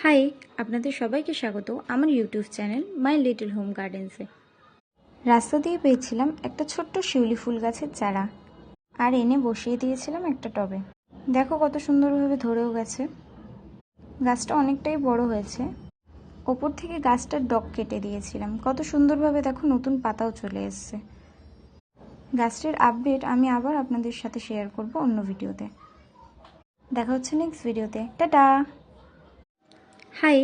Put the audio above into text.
High, আপনাদের সবাইকে স্বাগত আমার YouTube channel my little home গার্ডেন্সে। রাস্তা দিয়ে পেয়েছিলাম একটা ছোট্ট শিউলি ফুল গাছের চারা, আর এনে বসিয়ে দিয়েছিলাম একটা টবে। দেখো কত সুন্দরভাবে ধরেও গেছে। গাছটা অনেকটাই বড় হয়েছে। ওপর থেকে গাছটার ডগ কেটে দিয়েছিলাম, কত সুন্দরভাবে দেখো নতুন পাতাও চলে এসছে। গাছটির আপডেট আমি আবার আপনাদের সাথে শেয়ার করব অন্য ভিডিওতে। দেখা হচ্ছে নেক্সট ভিডিওতে। টাটা। হাই।